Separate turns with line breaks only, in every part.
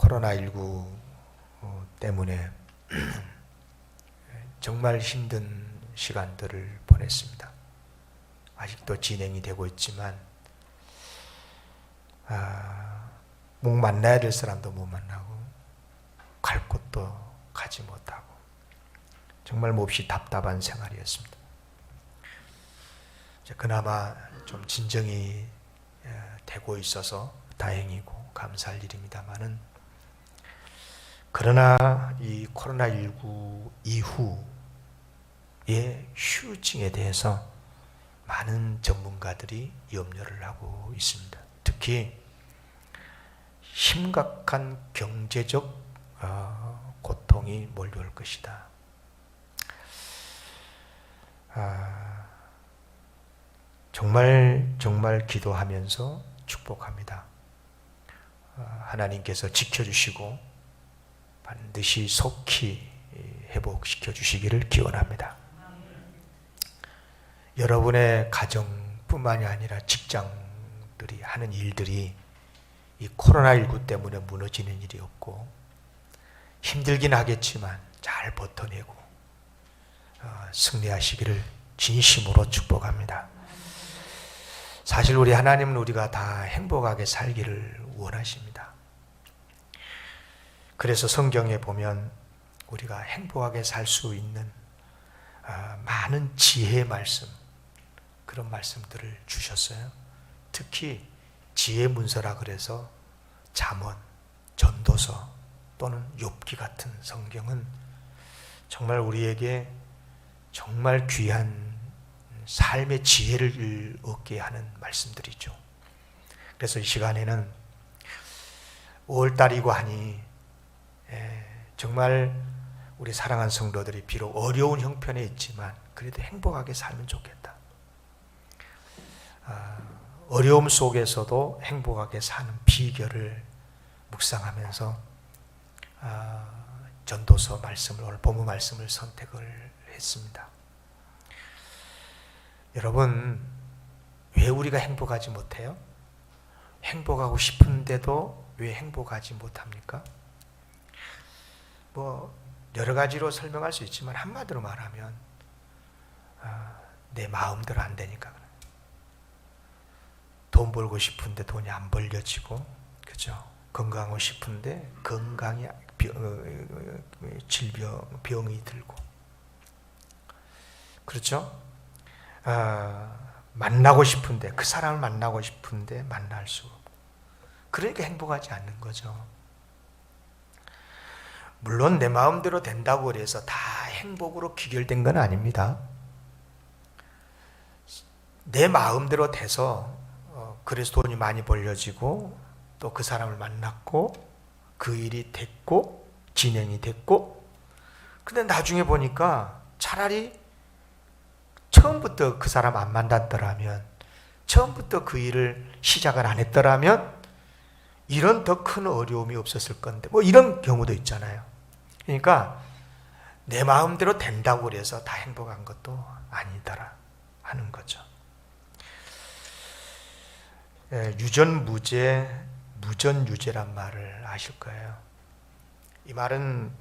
코로나19 때문에 정말 힘든 시간들을 보냈습니다. 아직도 진행이 되고 있지만 목 만나야 될 사람도 못 만나고 갈 곳도 가지 못하고 정말 몹시 답답한 생활이었습니다. 그나마 좀 진정이 되고 있어서 다행이고 감사할 일입니다만은, 그러나 이 코로나19 이후의 후유증에 대해서 많은 전문가들이 염려를 하고 있습니다. 특히 심각한 경제적 고통이 몰려올 것이다. 정말 기도하면서 축복합니다. 하나님께서 지켜주시고 반드시 속히 회복시켜 주시기를 기원합니다. 여러분의 가정뿐만이 아니라 직장들이 하는 일들이 이 코로나19 때문에 무너지는 일이 없고, 힘들긴 하겠지만 잘 버텨내고 승리하시기를 진심으로 축복합니다. 사실 우리 하나님은 우리가 다 행복하게 살기를 원하십니다. 그래서 성경에 보면 우리가 행복하게 살 수 있는 많은 지혜의 말씀, 그런 말씀들을 주셨어요. 특히 지혜 문서라 그래서 잠언, 전도서 또는 욥기 같은 성경은 정말 우리에게 정말 귀한 삶의 지혜를 얻게 하는 말씀들이죠. 그래서 이 시간에는 5월달이고 하니 정말 우리 사랑하는 성도들이 비록 어려운 형편에 있지만 그래도 행복하게 살면 좋겠다. 어려움 속에서도 행복하게 사는 비결을 묵상하면서 전도서 말씀을, 오늘 본문 말씀을 선택을 했습니다. 여러분, 왜 우리가 행복하지 못해요? 행복하고 싶은데도 왜 행복하지 못합니까? 여러 가지로 설명할 수 있지만 한마디로 말하면 내 마음대로 안 되니까 그래요. 돈 벌고 싶은데 돈이 안 벌려지고, 그죠? 건강하고 싶은데 건강이 병이 들고, 그렇죠? 만나고 싶은데, 그 사람을 만나고 싶은데 만날 수 없고, 그러니까 행복하지 않는 거죠. 물론 내 마음대로 된다고 해서 다 행복으로 귀결된 건 아닙니다. 내 마음대로 돼서 그래서 돈이 많이 벌려지고 또 그 사람을 만났고 그 일이 됐고 진행이 됐고, 근데 나중에 보니까 차라리 처음부터 그 사람 안 만났더라면, 처음부터 그 일을 시작을 안 했더라면 이런 더 큰 어려움이 없었을 건데, 이런 경우도 있잖아요. 그러니까 내 마음대로 된다고 해서 다 행복한 것도 아니더라 하는 거죠. 유전무죄, 무전유죄란 말을 아실 거예요. 이 말은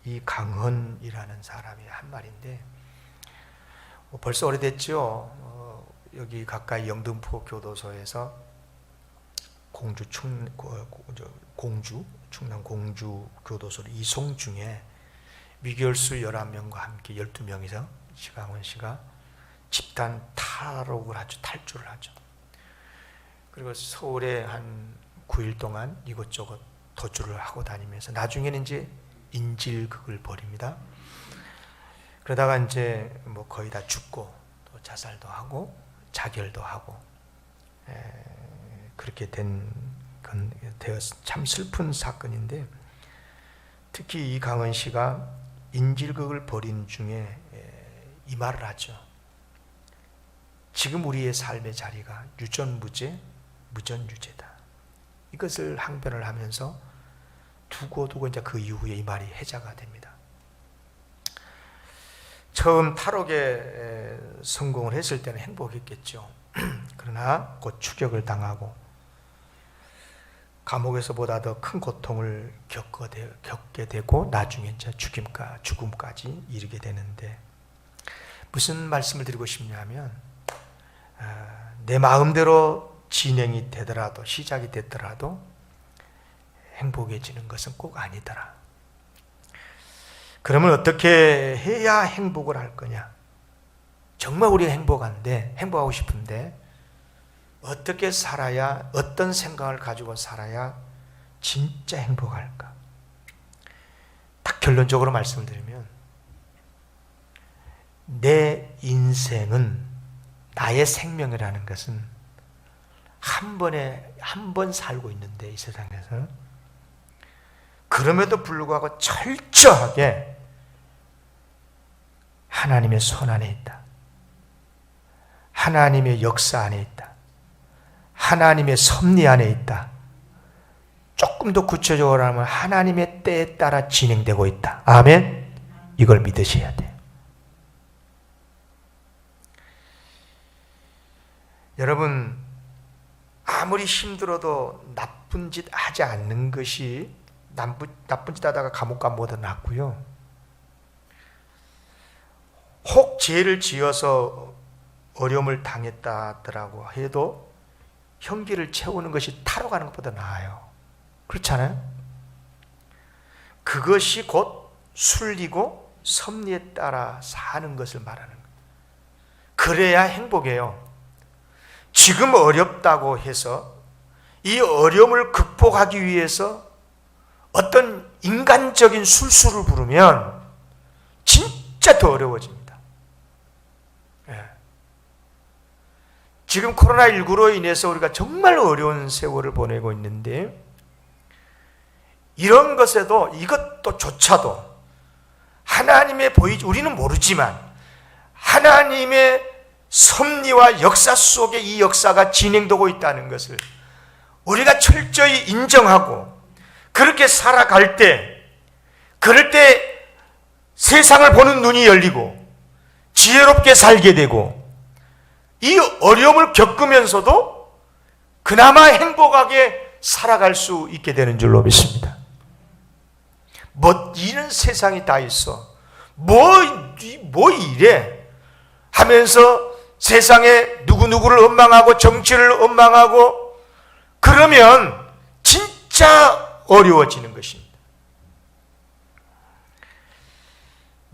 이강헌이라는 사람이 한 말인데, 벌써 오래됐죠. 여기 가까이 영등포 교도소에서 충남 공주 교도소 이송 중에 미결수 11명과 함께 12명이서 이강헌 씨가 집단 탈옥을 하죠. 탈주를 하죠. 그리고 서울에 한 9일 동안 이것저것 도주를 하고 다니면서 나중에는 이제 인질극을 벌입니다. 그러다가 이제 거의 다 죽고 또 자살도 하고 자결도 하고 그렇게 된 건 참 슬픈 사건인데, 특히 이강헌 씨가 인질극을 벌인 중에 이 말을 하죠. 지금 우리의 삶의 자리가 유전무죄, 무전유죄다. 이것을 항변을 하면서 두고 이제 그 이후에 이 말이 해자가 됩니다. 처음 탈옥에 성공을 했을 때는 행복했겠죠. 그러나 곧 추격을 당하고 감옥에서보다 더 큰 고통을 겪게 되고 나중에 이제 죽음까지 이르게 되는데, 무슨 말씀을 드리고 싶냐면 내 마음대로 진행이 되더라도, 시작이 됐더라도 행복해지는 것은 꼭 아니더라. 그러면 어떻게 해야 행복을 할 거냐? 정말 우리가 행복하고 싶은데 어떻게 살아야, 어떤 생각을 가지고 살아야 진짜 행복할까? 딱 결론적으로 말씀드리면, 내 인생은, 나의 생명이라는 것은 한 번 살고 있는데, 이 세상에서. 그럼에도 불구하고 철저하게 하나님의 손 안에 있다. 하나님의 역사 안에 있다. 하나님의 섭리 안에 있다. 조금 더 구체적으로 하면 하나님의 때에 따라 진행되고 있다. 아멘. 이걸 믿으셔야 돼요. 여러분, 아무리 힘들어도 나쁜 짓 하지 않는 것이, 나쁜 짓 하다가 감옥 가면 뭐든 낫고요. 혹 죄를 지어서 어려움을 당했다 하더라고 해도 형기를 채우는 것이 타러 가는 것보다 나아요. 그렇잖아요? 그것이 곧 순리고 섭리에 따라 사는 것을 말하는 거예요. 그래야 행복해요. 지금 어렵다고 해서 이 어려움을 극복하기 위해서 어떤 인간적인 술수를 부르면 진짜 더 어려워집니다. 지금 코로나19로 인해서 우리가 정말 어려운 세월을 보내고 있는데, 이런 것에도, 이것도조차도 하나님의 우리는 모르지만 하나님의 섭리와 역사 속에 이 역사가 진행되고 있다는 것을 우리가 철저히 인정하고, 그렇게 살아갈 때, 그럴 때 세상을 보는 눈이 열리고 지혜롭게 살게 되고, 이 어려움을 겪으면서도 그나마 행복하게 살아갈 수 있게 되는 줄로 믿습니다. 이런 세상이 다 있어. 뭐 이래? 하면서 세상에 누구누구를 원망하고 정치를 원망하고 그러면 진짜 어려워지는 것입니다.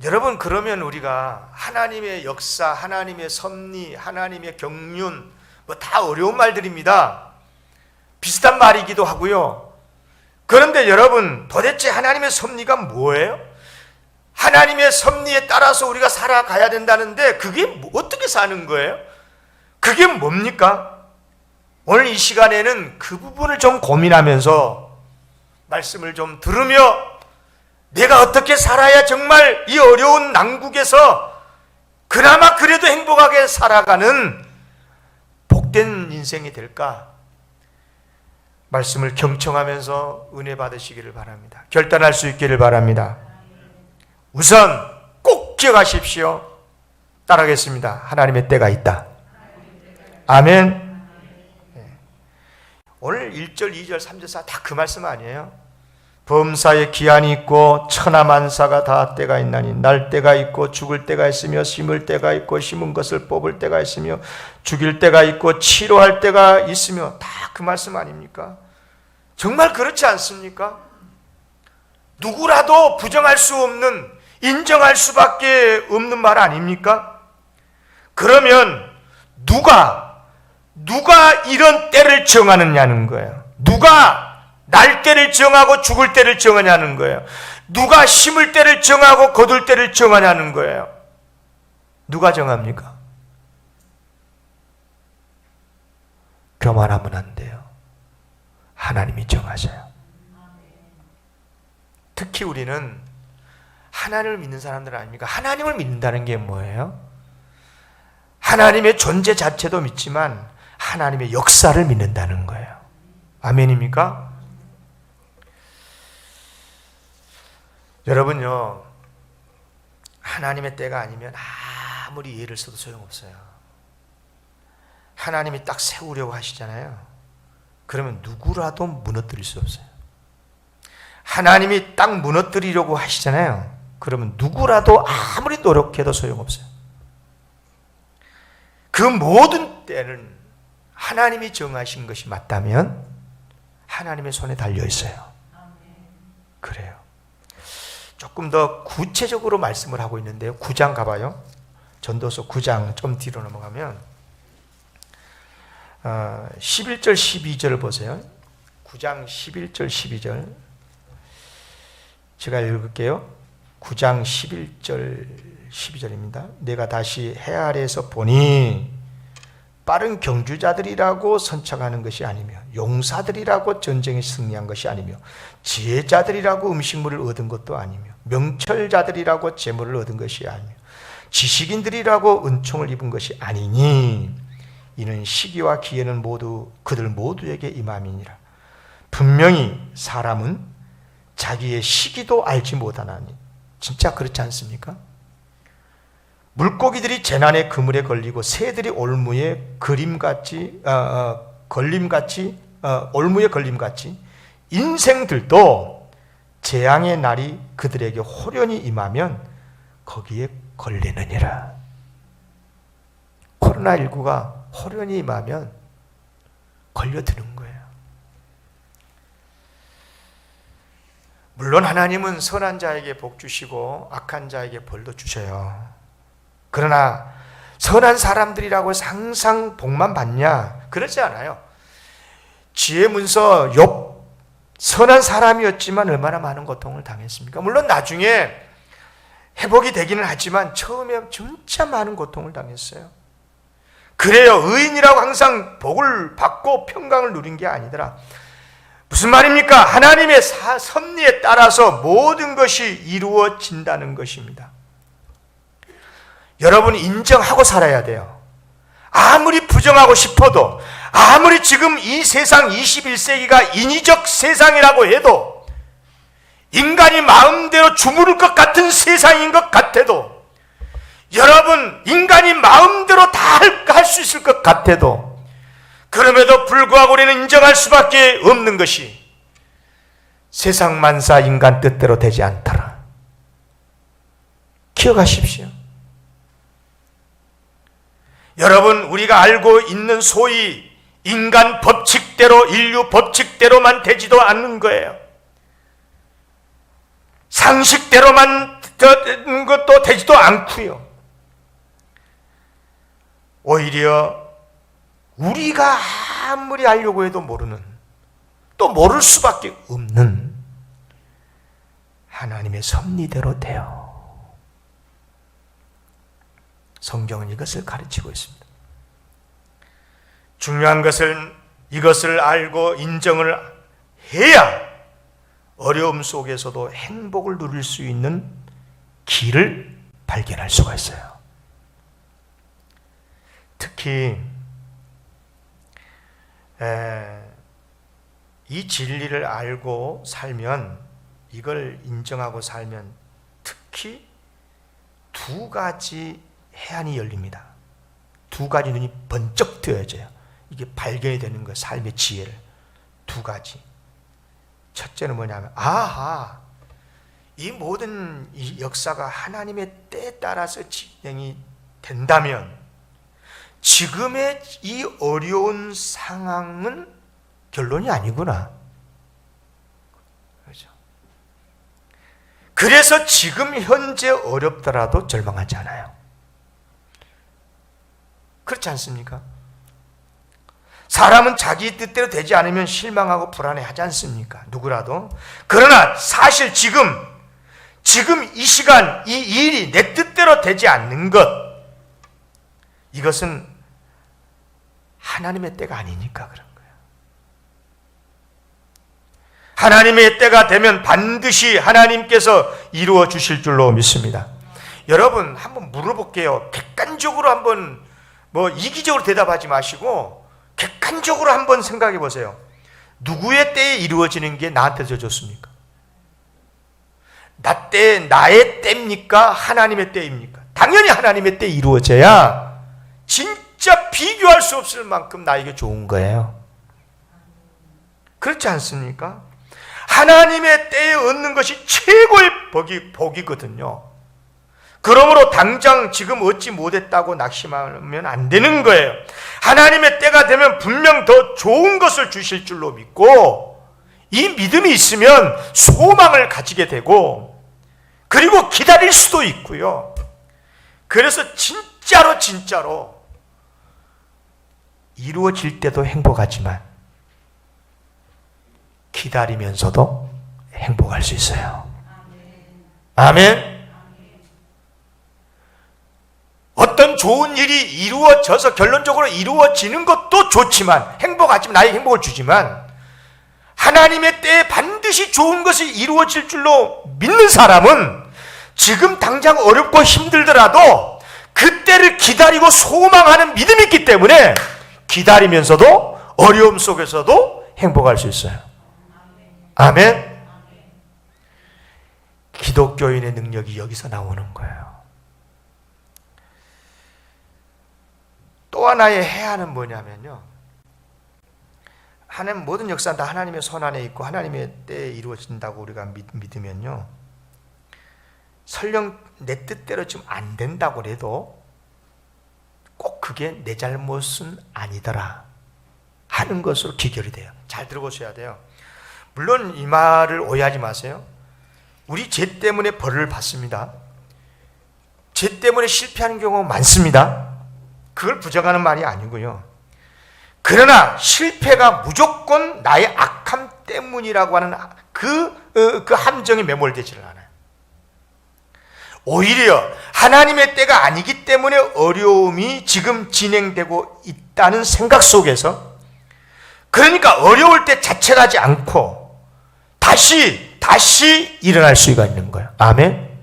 여러분, 그러면 우리가 하나님의 역사, 하나님의 섭리, 하나님의 경륜, 다 어려운 말들입니다. 비슷한 말이기도 하고요. 그런데 여러분, 도대체 하나님의 섭리가 뭐예요? 하나님의 섭리에 따라서 우리가 살아가야 된다는데 그게 어떻게 사는 거예요? 그게 뭡니까? 오늘 이 시간에는 그 부분을 좀 고민하면서 말씀을 좀 들으며, 내가 어떻게 살아야 정말 이 어려운 난국에서 그나마 그래도 행복하게 살아가는 복된 인생이 될까? 말씀을 경청하면서 은혜 받으시기를 바랍니다. 결단할 수 있기를 바랍니다. 우선 꼭 기억하십시오. 따라하겠습니다. 하나님의 때가 있다. 아멘. 오늘 1절, 2절, 3절, 4 다 그 말씀 아니에요? 범사에 기한이 있고 천하만사가 다 때가 있나니, 날 때가 있고 죽을 때가 있으며, 심을 때가 있고 심은 것을 뽑을 때가 있으며, 죽일 때가 있고 치료할 때가 있으며, 다 그 말씀 아닙니까? 정말 그렇지 않습니까? 누구라도 부정할 수 없는, 인정할 수밖에 없는 말 아닙니까? 그러면 누가 이런 때를 정하느냐는 거예요. 누가 날 때를 정하고 죽을 때를 정하냐는 거예요. 누가 심을 때를 정하고 거둘 때를 정하냐는 거예요. 누가 정합니까? 교만하면 안 돼요. 하나님이 정하셔요. 특히 우리는 하나님을 믿는 사람들 아닙니까? 하나님을 믿는다는 게 뭐예요? 하나님의 존재 자체도 믿지만 하나님의 역사를 믿는다는 거예요. 아멘입니까? 여러분요, 하나님의 때가 아니면 아무리 예를 써도 소용없어요. 하나님이 딱 세우려고 하시잖아요. 그러면 누구라도 무너뜨릴 수 없어요. 하나님이 딱 무너뜨리려고 하시잖아요. 그러면 누구라도 아무리 노력해도 소용없어요. 그 모든 때는 하나님이 정하신 것이 맞다면 하나님의 손에 달려 있어요. 그래요. 조금 더 구체적으로 말씀을 하고 있는데요. 9장 가봐요. 전도서 9장 좀 뒤로 넘어가면 11절 12절을 보세요. 9장 11절 12절 제가 읽을게요. 9장 11절 12절입니다. 내가 다시 해 아래에서 보니 빠른 경주자들이라고 선창하는 것이 아니며 용사들이라고 전쟁에 승리한 것이 아니며 지혜자들이라고 음식물을 얻은 것도 아니며 명철자들이라고 재물을 얻은 것이 아니며 지식인들이라고 은총을 입은 것이 아니니 이는 시기와 기회는 모두 그들 모두에게 임함이니라. 분명히 사람은 자기의 시기도 알지 못하나니. 진짜 그렇지 않습니까? 물고기들이 재난의 그물에 걸리고 새들이 올무에 올무에 걸림같이 인생들도 재앙의 날이 그들에게 호련히 임하면 거기에 걸리느니라. 코로나19가 호련히 임하면 걸려드는 거예요. 물론 하나님은 선한 자에게 복 주시고 악한 자에게 벌도 주셔요. 그러나 선한 사람들이라고 항상 복만 받냐? 그렇지 않아요. 지혜 문서 욥 선한 사람이었지만 얼마나 많은 고통을 당했습니까? 물론 나중에 회복이 되기는 하지만 처음에 진짜 많은 고통을 당했어요. 그래요. 의인이라고 항상 복을 받고 평강을 누린 게 아니더라. 무슨 말입니까? 하나님의 섭리에 따라서 모든 것이 이루어진다는 것입니다. 여러분이 인정하고 살아야 돼요. 아무리 부정하고 싶어도, 아무리 지금 이 세상 21세기가 인위적 세상이라고 해도, 인간이 마음대로 주무를 것 같은 세상인 것 같아도, 여러분 인간이 마음대로 다 할 수 있을 것 같아도, 그럼에도 불구하고 우리는 인정할 수밖에 없는 것이 세상 만사 인간 뜻대로 되지 않더라. 기억하십시오. 여러분, 우리가 알고 있는 소위 인간 법칙대로, 인류 법칙대로만 되지도 않는 거예요. 상식대로만 되는 것도 되지도 않고요. 오히려 우리가 아무리 알려고 해도 모르는, 또 모를 수밖에 없는 하나님의 섭리대로 돼요. 성경은 이것을 가르치고 있습니다. 중요한 것은 이것을 알고 인정을 해야 어려움 속에서도 행복을 누릴 수 있는 길을 발견할 수가 있어요. 특히 이 진리를 알고 살면, 이걸 인정하고 살면 특히 두 가지 해안이 열립니다. 두 가지 눈이 번쩍 뜨여져요. 이게 발견이 되는 거예요. 삶의 지혜를. 두 가지. 첫째는 뭐냐면, 아하, 이 모든 이 역사가 하나님의 때에 따라서 진행이 된다면 지금의 이 어려운 상황은 결론이 아니구나. 그렇죠? 그래서 지금 현재 어렵더라도 절망하지 않아요. 그렇지 않습니까? 사람은 자기 뜻대로 되지 않으면 실망하고 불안해하지 않습니까? 누구라도. 그러나 사실 지금 이 시간, 이 일이 내 뜻대로 되지 않는 것, 이것은 하나님의 때가 아니니까 그런 거예요. 하나님의 때가 되면 반드시 하나님께서 이루어 주실 줄로 믿습니다. 여러분, 한번 물어볼게요. 객관적으로 한번, 이기적으로 대답하지 마시고 객관적으로 한번 생각해 보세요. 누구의 때에 이루어지는 게 나한테 더 좋습니까? 나의 때입니까? 하나님의 때입니까? 당연히 하나님의 때에 이루어져야 진짜 비교할 수 없을 만큼 나에게 좋은 거예요. 그렇지 않습니까? 하나님의 때에 얻는 것이 최고의 복이거든요. 그러므로 당장 지금 얻지 못했다고 낙심하면 안 되는 거예요. 하나님의 때가 되면 분명 더 좋은 것을 주실 줄로 믿고, 이 믿음이 있으면 소망을 가지게 되고, 그리고 기다릴 수도 있고요. 그래서 진짜로 이루어질 때도 행복하지만 기다리면서도 행복할 수 있어요. 아멘. 어떤 좋은 일이 이루어져서 결론적으로 이루어지는 것도 좋지만, 행복하지만, 나에게 행복을 주지만, 하나님의 때에 반드시 좋은 것이 이루어질 줄로 믿는 사람은 지금 당장 어렵고 힘들더라도 그때를 기다리고 소망하는 믿음이 있기 때문에 기다리면서도 어려움 속에서도 행복할 수 있어요. 아멘. 기독교인의 능력이 여기서 나오는 거예요. 또 하나의 해야는 뭐냐면요, 하나님 모든 역사는 다 하나님의 손 안에 있고 하나님의 때에 이루어진다고 우리가 믿으면요, 설령 내 뜻대로 지금 안 된다고 해도 꼭 그게 내 잘못은 아니더라 하는 것으로 기결이 돼요. 잘 들어보셔야 돼요. 물론 이 말을 오해하지 마세요. 우리 죄 때문에 벌을 받습니다. 죄 때문에 실패하는 경우가 많습니다. 그걸 부정하는 말이 아니고요. 그러나 실패가 무조건 나의 악함 때문이라고 하는 그 함정에 매몰되지를 않아요. 오히려 하나님의 때가 아니기 때문에 어려움이 지금 진행되고 있다는 생각 속에서, 그러니까 어려울 때 자책하지 않고 다시 일어날 수가 있는 거예요. 아멘.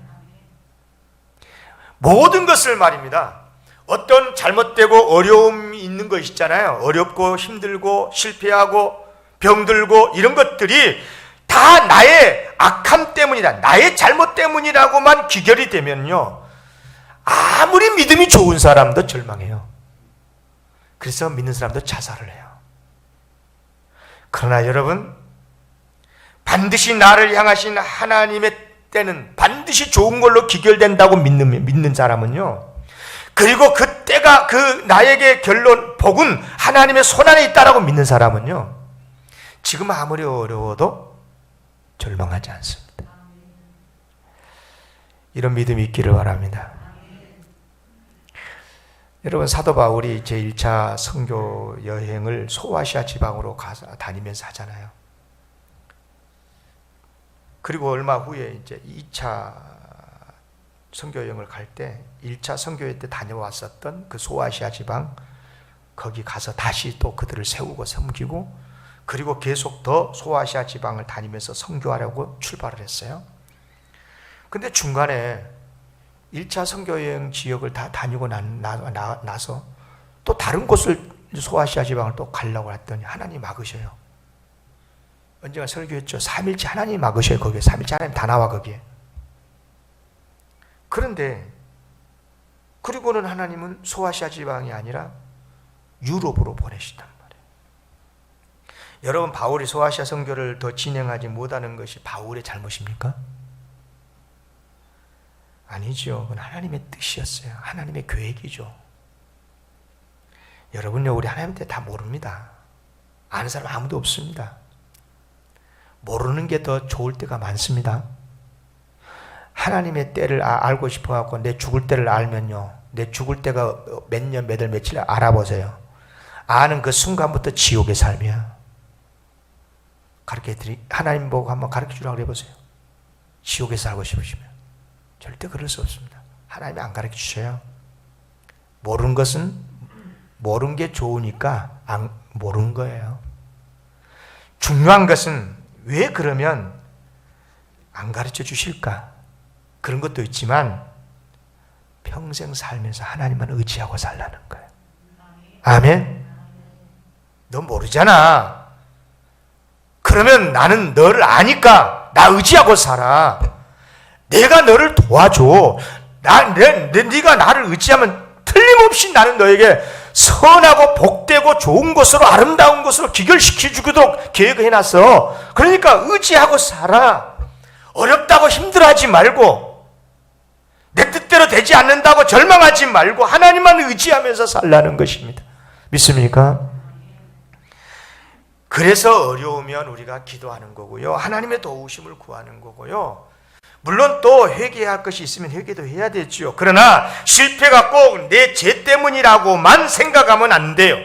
모든 것을 말입니다. 어떤 잘못되고 어려움이 있는 것 있잖아요. 어렵고 힘들고 실패하고 병들고 이런 것들이 다 나의 악함 때문이다, 나의 잘못 때문이라고만 귀결이 되면요, 아무리 믿음이 좋은 사람도 절망해요. 그래서 믿는 사람도 자살을 해요. 그러나 여러분, 반드시 나를 향하신 하나님의 때는 반드시 좋은 걸로 귀결된다고 믿는 사람은요, 그리고 그 때가 그 나에게 복은 하나님의 손안에 있다라고 믿는 사람은요, 지금 아무리 어려워도 절망하지 않습니다. 이런 믿음이 있기를 바랍니다. 여러분, 사도 바울이 제1차 선교 여행을 소아시아 지방으로 가서 다니면서 하잖아요. 그리고 얼마 후에 이제 2차 선교 여행을 갈 때 1차 선교회 때 다녀왔었던 그 소아시아 지방, 거기 가서 다시 또 그들을 세우고 섬기고, 그리고 계속 더 소아시아 지방을 다니면서 선교하려고 출발을 했어요. 근데 중간에 1차 선교여행 지역을 다 다니고 나서 또 다른 곳을, 소아시아 지방을 또 가려고 했더니 하나님이 막으셔요. 언젠가 설교했죠. 3일째 하나님이 막으셔요. 거기에 3일째 하나님 다 나와 거기에. 그런데 그리고는 하나님은 소아시아 지방이 아니라 유럽으로 보내시단 말이에요. 여러분, 바울이 소아시아 선교를 더 진행하지 못하는 것이 바울의 잘못입니까? 아니죠. 그건 하나님의 뜻이었어요. 하나님의 계획이죠. 여러분요, 우리 하나님 때 다 모릅니다. 아는 사람 아무도 없습니다. 모르는 게 더 좋을 때가 많습니다. 하나님의 때를 알고 싶어갖고 내 죽을 때를 알면요, 내 죽을 때가 몇 년, 몇 월, 며칠 알아보세요. 아는 그 순간부터 지옥의 삶이야. 하나님 보고 한번 가르쳐 주라고 해보세요. 지옥에 살고 싶으시면. 절대 그럴 수 없습니다. 하나님이 안 가르쳐 주셔요. 모르는 것은 모르는 게 좋으니까 모르는 거예요. 중요한 것은 왜 그러면 안 가르쳐 주실까? 그런 것도 있지만 평생 살면서 하나님만 의지하고 살라는 거예요. 아멘? 너 모르잖아. 그러면 나는 너를 아니까 나 의지하고 살아. 내가 너를 도와줘. 네가 나를 의지하면 틀림없이 나는 너에게 선하고 복되고 좋은 것으로 아름다운 것으로 귀결시켜주도록 계획을 해놨어. 그러니까 의지하고 살아. 어렵다고 힘들어하지 말고, 내 뜻대로 되지 않는다고 절망하지 말고 하나님만 의지하면서 살라는 것입니다. 믿습니까? 그래서 어려우면 우리가 기도하는 거고요, 하나님의 도우심을 구하는 거고요. 물론 또 회개해야 할 것이 있으면 회개도 해야 되죠. 그러나 실패가 꼭 내 죄 때문이라고만 생각하면 안 돼요.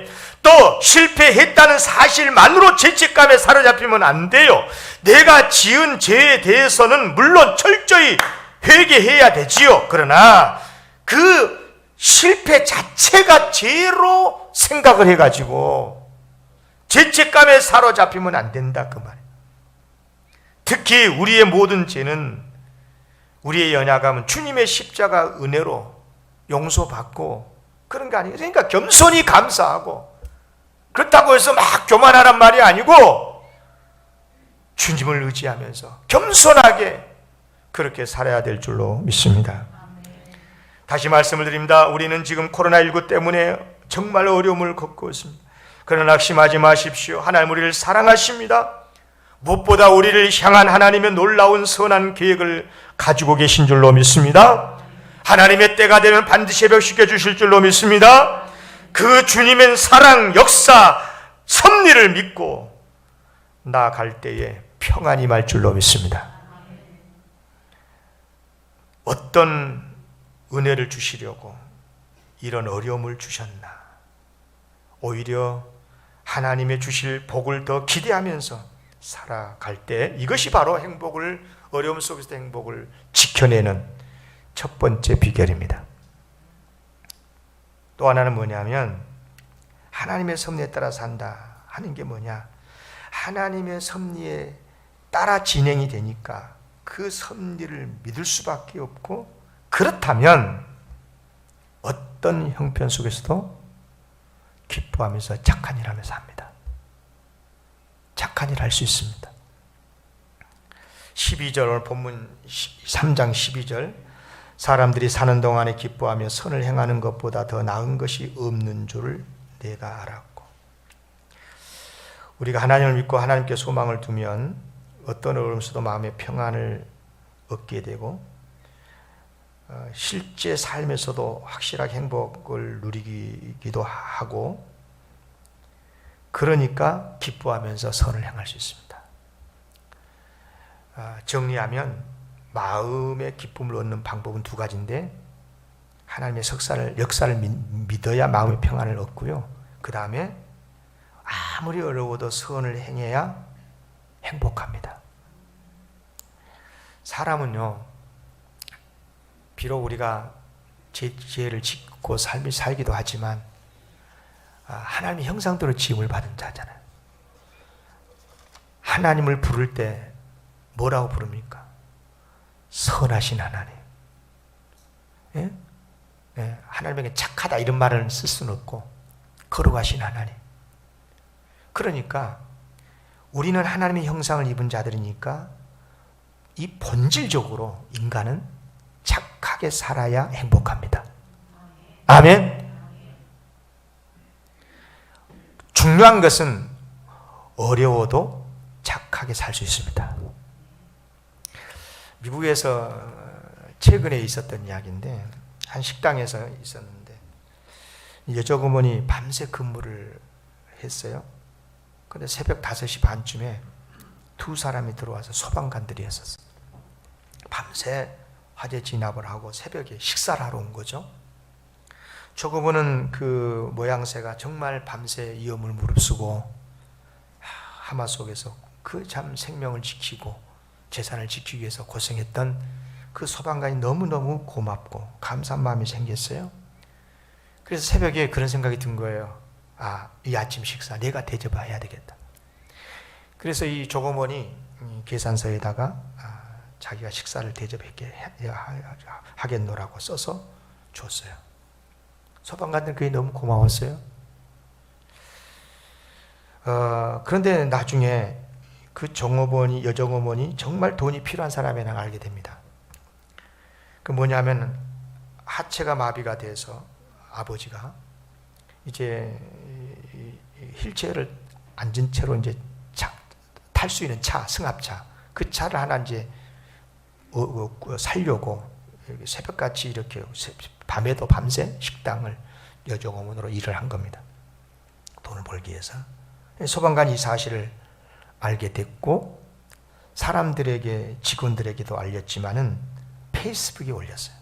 또 실패했다는 사실만으로 죄책감에 사로잡히면 안 돼요. 내가 지은 죄에 대해서는 물론 철저히 회개해야 되지요. 그러나 그 실패 자체가 죄로 생각을 해가지고 죄책감에 사로잡히면 안 된다, 그 말이에요. 특히 우리의 모든 죄는, 우리의 연약함은 주님의 십자가 은혜로 용서받고 그런 게 아니에요. 그러니까 겸손히 감사하고, 그렇다고 해서 막 교만하란 말이 아니고 주님을 의지하면서 겸손하게 그렇게 살아야 될 줄로 믿습니다. 다시 말씀을 드립니다. 우리는 지금 코로나19 때문에 정말 어려움을 겪고 있습니다. 그러나 낙심하지 마십시오. 하나님 우리를 사랑하십니다. 무엇보다 우리를 향한 하나님의 놀라운 선한 계획을 가지고 계신 줄로 믿습니다. 하나님의 때가 되면 반드시 회복시켜 주실 줄로 믿습니다. 그 주님의 사랑, 역사, 섭리를 믿고 나아갈 때에 평안이 말 줄로 믿습니다. 어떤 은혜를 주시려고 이런 어려움을 주셨나? 오히려 하나님의 주실 복을 더 기대하면서 살아갈 때, 이것이 바로 행복을, 어려움 속에서 행복을 지켜내는 첫 번째 비결입니다. 또 하나는 뭐냐면, 하나님의 섭리에 따라 산다 하는 게 뭐냐? 하나님의 섭리에 따라 진행이 되니까 그 섭리를 믿을 수밖에 없고, 그렇다면 어떤 형편 속에서도 기뻐하면서 착한 일 하면서 합니다. 착한 일 할 수 있습니다. 12절, 오늘 본문 3장 12절, 사람들이 사는 동안에 기뻐하며 선을 행하는 것보다 더 나은 것이 없는 줄을 내가 알았고. 우리가 하나님을 믿고 하나님께 소망을 두면 어떤 어려움 속에서도 마음의 평안을 얻게 되고, 실제 삶에서도 확실하게 행복을 누리기도 하고, 그러니까 기뻐하면서 선을 행할 수 있습니다. 정리하면 마음의 기쁨을 얻는 방법은 두 가지인데, 하나님의 역사를 믿어야 마음의 평안을 얻고요, 그 다음에 아무리 어려워도 선을 행해야 행복합니다. 사람은요, 비록 우리가 죄를 짓고 살기도 하지만 하나님의 형상대로 지음을 받은 자잖아요. 하나님을 부를 때 뭐라고 부릅니까? 선하신 하나님. 예? 예, 하나님에게 착하다 이런 말을 쓸 수는 없고 거룩하신 하나님. 그러니까 우리는 하나님의 형상을 입은 자들이니까 이 본질적으로 인간은 착하게 살아야 행복합니다. 아멘. 중요한 것은 어려워도 착하게 살 수 있습니다. 미국에서 최근에 있었던 이야기인데, 한 식당에서 있었는데 여자어머니 밤새 근무를 했어요. 근데 새벽 5시 반쯤에 두 사람이 들어와서 소방관들이 했었어요. 밤새 화재 진압을 하고 새벽에 식사를 하러 온 거죠. 조그보는 그 모양새가 정말 밤새 위험을 무릅쓰고 하마 속에서 그 참 생명을 지키고 재산을 지키기 위해서 고생했던 그 소방관이 너무너무 고맙고 감사한 마음이 생겼어요. 그래서 새벽에 그런 생각이 든 거예요. 이 아침 식사 내가 대접해야 되겠다. 그래서 이 조그머니 계산서에다가 자기가 식사를 하겠노라고 써서 줬어요. 소방관들은 그게 너무 고마웠어요. 그런데 나중에 그 여정어머니 정말 돈이 필요한 사람이라는 걸 알게 됩니다. 그 뭐냐면 하체가 마비가 돼서 아버지가 이제 휠체어를 앉은 채로 이제 탈 수 있는 차, 승합차, 그 차를 하나 이제 살려고 새벽같이 이렇게 밤에도 밤새 식당을 여종업원으로 일을 한 겁니다. 돈을 벌기 위해서. 소방관이 이 사실을 알게 됐고 사람들에게, 직원들에게도 알렸지만은 페이스북에 올렸어요.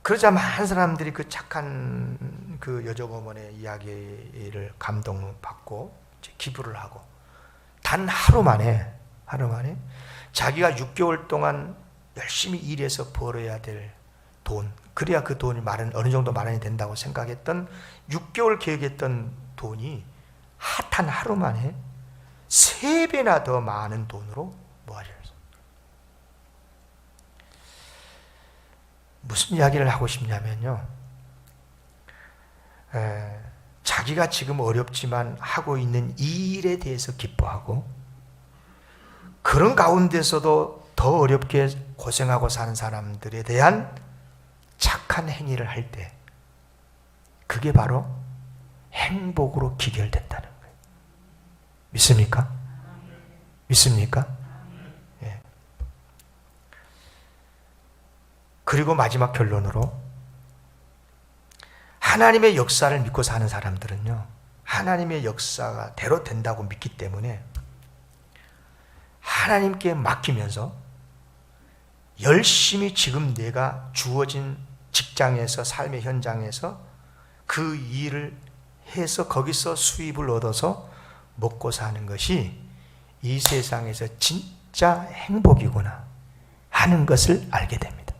그러자 많은 사람들이 그 착한 그 여종업원의 이야기를 감동받고 기부를 하고, 단 하루 만에 자기가 6개월 동안 열심히 일해서 벌어야 될 돈, 그래야 그 돈이 어느 정도 마련이 된다고 생각했던 6개월 계획했던 돈이 단 하루 만에 3배나 더 많은 돈으로 모아졌어요. 무슨 이야기를 하고 싶냐면요, 자기가 지금 어렵지만 하고 있는 이 일에 대해서 기뻐하고, 그런 가운데서도 더 어렵게 고생하고 사는 사람들에 대한 착한 행위를 할 때 그게 바로 행복으로 기결된다는 거예요. 믿습니까? 믿습니까? 예. 그리고 마지막 결론으로, 하나님의 역사를 믿고 사는 사람들은요, 하나님의 역사가 대로 된다고 믿기 때문에 하나님께 맡기면서 열심히 지금 내가 주어진 직장에서, 삶의 현장에서 그 일을 해서 거기서 수입을 얻어서 먹고 사는 것이 이 세상에서 진짜 행복이구나 하는 것을 알게 됩니다.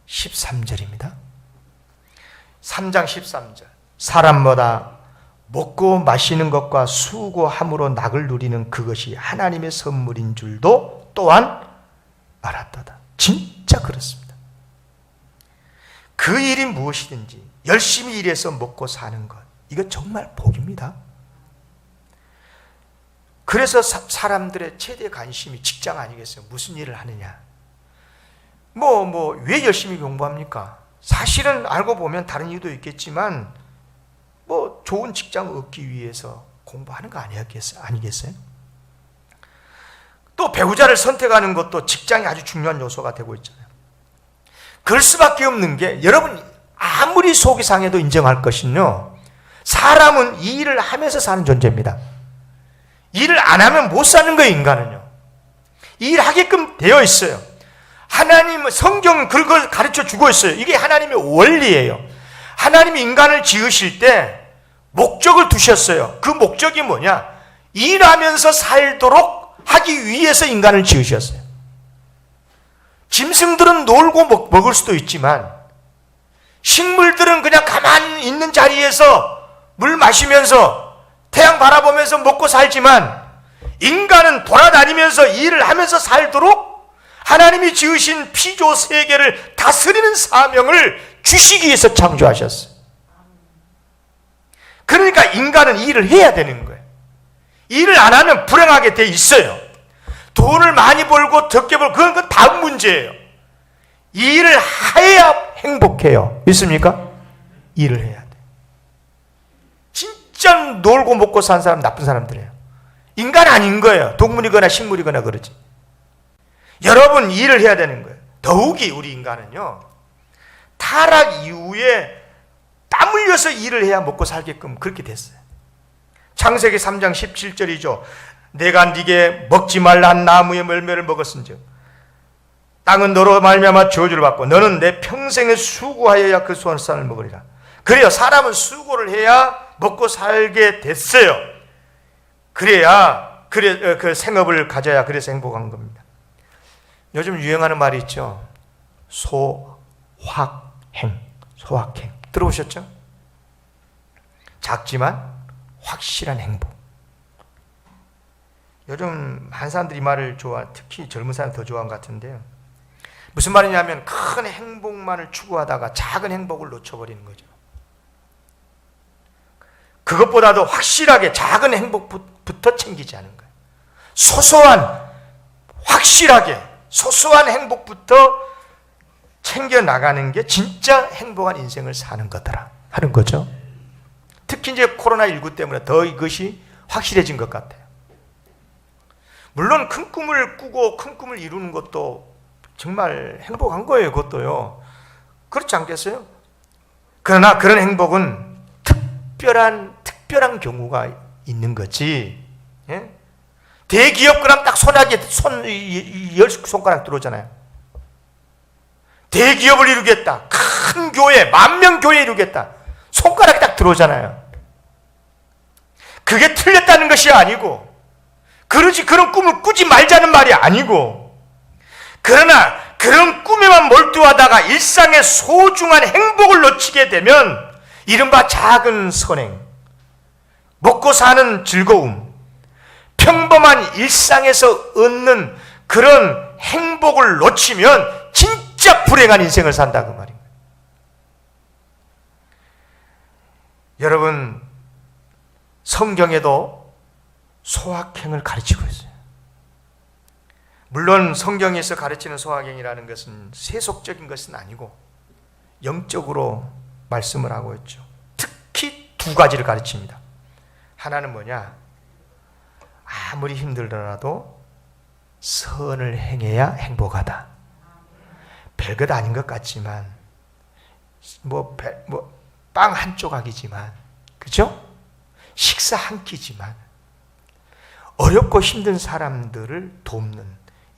13절입니다. 3장 13절. 사람마다 먹고 마시는 것과 수고함으로 낙을 누리는 그것이 하나님의 선물인 줄도 또한 알았도다. 진짜 그렇습니다. 그 일이 무엇이든지 열심히 일해서 먹고 사는 것, 이거 정말 복입니다. 그래서 사람들의 최대 관심이 직장 아니겠어요? 무슨 일을 하느냐? 왜 열심히 공부합니까? 사실은 알고 보면 다른 이유도 있겠지만 좋은 직장 얻기 위해서 공부하는 거 아니겠어요? 또 배우자를 선택하는 것도 직장이 아주 중요한 요소가 되고 있잖아요. 그럴 수밖에 없는 게, 여러분 아무리 속이 상해도 인정할 것은요, 사람은 이 일을 하면서 사는 존재입니다. 일을 안 하면 못 사는 거예요. 인간은요, 일하게끔 되어 있어요. 하나님은, 성경은 그걸 가르쳐 주고 있어요. 이게 하나님의 원리예요. 하나님이 인간을 지으실 때 목적을 두셨어요. 그 목적이 뭐냐? 일하면서 살도록 하기 위해서 인간을 지으셨어요. 짐승들은 놀고 먹을 수도 있지만, 식물들은 그냥 가만히 있는 자리에서 물 마시면서 태양 바라보면서 먹고 살지만, 인간은 돌아다니면서 일을 하면서 살도록 하나님이 지으신 피조 세계를 다스리는 사명을 주시기 위해서 창조하셨어요. 그러니까 인간은 일을 해야 되는 거예요. 일을 안 하면 불행하게 돼 있어요. 돈을 많이 벌고 적게 벌고 그건 다음 문제예요. 일을 해야 행복해요. 믿습니까? 일을 해야 돼. 진짜 놀고 먹고 산 사람 나쁜 사람들이에요. 인간 아닌 거예요. 동물이거나 식물이거나 그러지. 여러분, 일을 해야 되는 거예요. 더욱이 우리 인간은요, 타락 이후에 땀 흘려서 일을 해야 먹고 살게끔 그렇게 됐어요. 창세기 3장 17절이죠. 내가 네게 먹지 말라 한 나무의 열매를 먹었은즉 땅은 너로 말미암아 저주를 받고 너는 내 평생에 수고하여야 그 수원산을 먹으리라. 그래요, 사람은 수고를 해야 먹고 살게 됐어요. 그래야 그 생업을 가져야 그래서 행복한 겁니다. 요즘 유행하는 말이 있죠. 소확행. 들어보셨죠? 작지만 확실한 행복. 요즘 많은 사람들이 이 말을 특히 젊은 사람이 더 좋아하는 것 같은데요. 무슨 말이냐면 큰 행복만을 추구하다가 작은 행복을 놓쳐버리는 거죠. 그것보다도 확실하게 작은 행복부터 챙기지 않은 거예요. 소소한 행복부터 챙겨 나가는 게 진짜 행복한 인생을 사는 거더라 하는 거죠. 특히 이제 코로나19 때문에 더 이것이 확실해진 것 같아요. 물론 큰 꿈을 꾸고 큰 꿈을 이루는 것도 정말 행복한 거예요. 그것도요. 그렇지 않겠어요? 그러나 그런 행복은 특별한 경우가 있는 거지. 예? 대기업 그럼 딱 열 손가락 들어오잖아요. 대기업을 이루겠다. 큰 교회, 10,000명 교회 이루겠다. 손가락이 딱 들어오잖아요. 그게 틀렸다는 것이 아니고, 그런 꿈을 꾸지 말자는 말이 아니고, 그러나 그런 꿈에만 몰두하다가 일상의 소중한 행복을 놓치게 되면 이른바 작은 선행, 먹고 사는 즐거움, 평범한 일상에서 얻는 그런 행복을 놓치면 진짜 불행한 인생을 산다 그 말입니다. 여러분, 성경에도 소확행을 가르치고 있어요. 물론 성경에서 가르치는 소확행이라는 것은 세속적인 것은 아니고 영적으로 말씀을 하고 있죠. 특히 2가지를 가르칩니다. 하나는 뭐냐? 아무리 힘들더라도 선을 행해야 행복하다. 별것 아닌 것 같지만 빵 한 조각이지만, 그죠? 식사 한 끼지만 어렵고 힘든 사람들을 돕는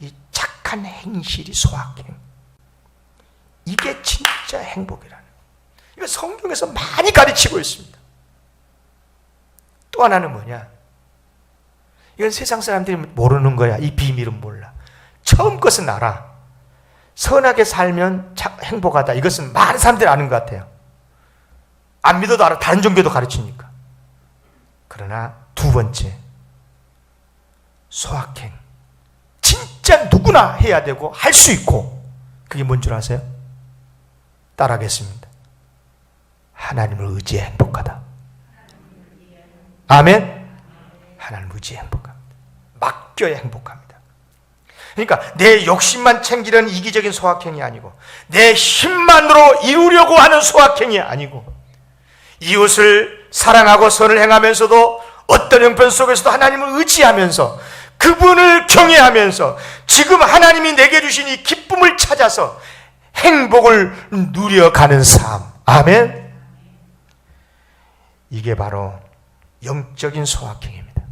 이 착한 행실이 소확행. 이게 진짜 행복이라는. 이거 성경에서 많이 가르치고 있습니다. 또 하나는 뭐냐? 이건 세상 사람들이 모르는 거야. 이 비밀은 몰라. 처음 것은 알아. 선하게 살면 행복하다. 이것은 많은 사람들이 아는 것 같아요. 안 믿어도 알아. 다른 종교도 가르치니까. 그러나 2번째, 소확행. 진짜 누구나 해야 되고 할 수 있고, 그게 뭔 줄 아세요? 따라하겠습니다. 하나님을 의지해 행복하다. 아멘. 하나님을 의지해 행복합니다. 맡겨야 행복합니다. 그러니까 내 욕심만 챙기려는 이기적인 소확행이 아니고, 내 힘만으로 이루려고 하는 소확행이 아니고, 이웃을 사랑하고 선을 행하면서도 어떤 형편 속에서도 하나님을 의지하면서 그분을 경외하면서 지금 하나님이 내게 주신 이 기쁨을 찾아서 행복을 누려가는 삶. 아멘. 이게 바로 영적인 소확행입니다.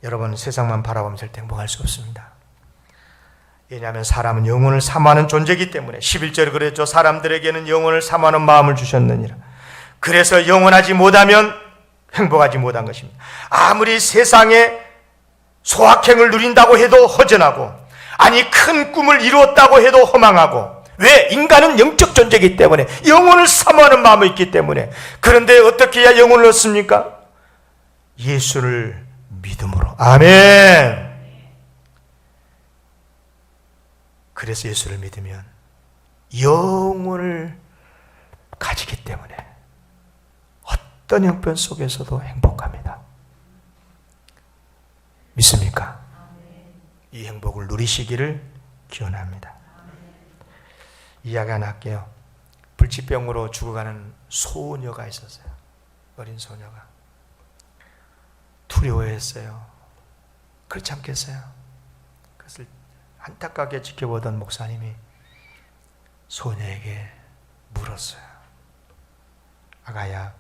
여러분, 세상만 바라보면 절대 행복할 수 없습니다. 왜냐하면 사람은 영혼을 사모하는 존재이기 때문에 11절에 그랬죠. 사람들에게는 영혼을 사모하는 마음을 주셨느니라. 그래서 영원하지 못하면 행복하지 못한 것입니다. 아무리 세상에 소확행을 누린다고 해도 허전하고, 아니 큰 꿈을 이루었다고 해도 허망하고. 왜? 인간은 영적 존재이기 때문에, 영혼을 사모하는 마음이 있기 때문에. 그런데 어떻게 해야 영혼을 얻습니까? 예수를 믿음으로. 아멘. 그래서 예수를 믿으면 영혼을 가지기 때문에 어떤 형편 속에서도 행복합니다. 믿습니까? 이 행복을 누리시기를 기원합니다. 이야기 하나 할게요. 불치병으로 죽어가는 소녀가 있었어요. 어린 소녀가. 두려워했어요. 그렇지 않겠어요? 그것을 안타깝게 지켜보던 목사님이 소녀에게 물었어요. 아가야,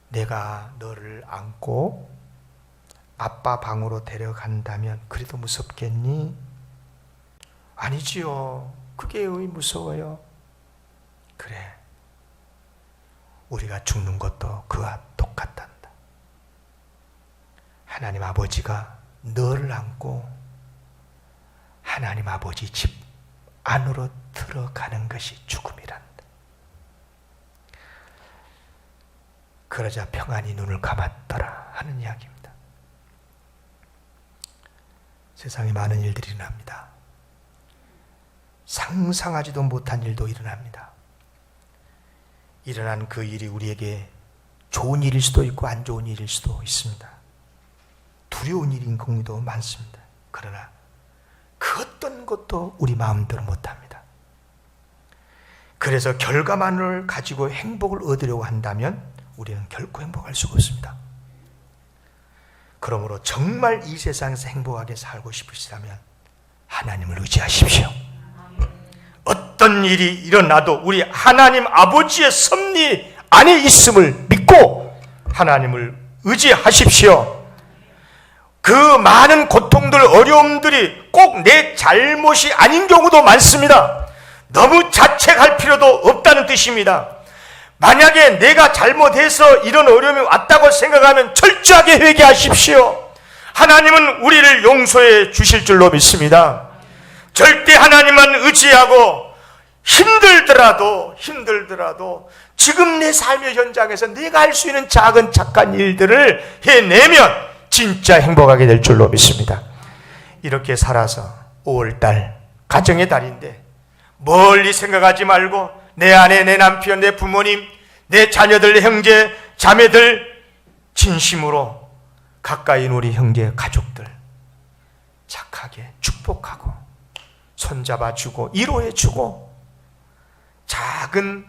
내가 너를 안고 아빠 방으로 데려간다면 그래도 무섭겠니? 아니지요. 그게 왜 무서워요? 그래. 우리가 죽는 것도 그와 똑같단다. 하나님 아버지가 너를 안고 하나님 아버지 집 안으로 들어가는 것이 죽음이란다. 그러자 평안히 눈을 감았더라 하는 이야기입니다. 세상에 많은 일들이 일어납니다. 상상하지도 못한 일도 일어납니다. 일어난 그 일이 우리에게 좋은 일일 수도 있고 안 좋은 일일 수도 있습니다. 두려운 일인 경우도 많습니다. 그러나 그 그 어떤 것도 우리 마음대로 못합니다. 그래서 결과만을 가지고 행복을 얻으려고 한다면 우리는 결코 행복할 수가 없습니다. 그러므로 정말 이 세상에서 행복하게 살고 싶으시다면 하나님을 의지하십시오. 어떤 일이 일어나도 우리 하나님 아버지의 섭리 안에 있음을 믿고 하나님을 의지하십시오. 그 많은 고통들, 어려움들이 꼭 내 잘못이 아닌 경우도 많습니다. 너무 자책할 필요도 없다는 뜻입니다. 만약에 내가 잘못해서 이런 어려움이 왔다고 생각하면 철저하게 회개하십시오. 하나님은 우리를 용서해 주실 줄로 믿습니다. 절대 하나님만 의지하고 힘들더라도 지금 내 삶의 현장에서 내가 할 수 있는 작은 착한 일들을 해내면 진짜 행복하게 될 줄로 믿습니다. 이렇게 살아서 5월달 가정의 달인데 멀리 생각하지 말고 내 아내, 내 남편, 내 부모님, 내 자녀들, 내 형제, 자매들 진심으로 가까이 있는 우리 형제, 가족들 착하게 축복하고 손잡아주고 위로해주고 작은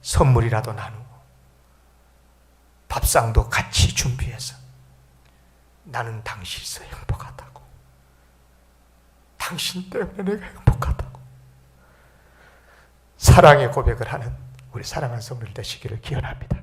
선물이라도 나누고 밥상도 같이 준비해서 나는 당신에서 행복하다고, 당신 때문에 내가 행복하다고 사랑의 고백을 하는 우리 사랑하는 성도들 되시기를 기원합니다.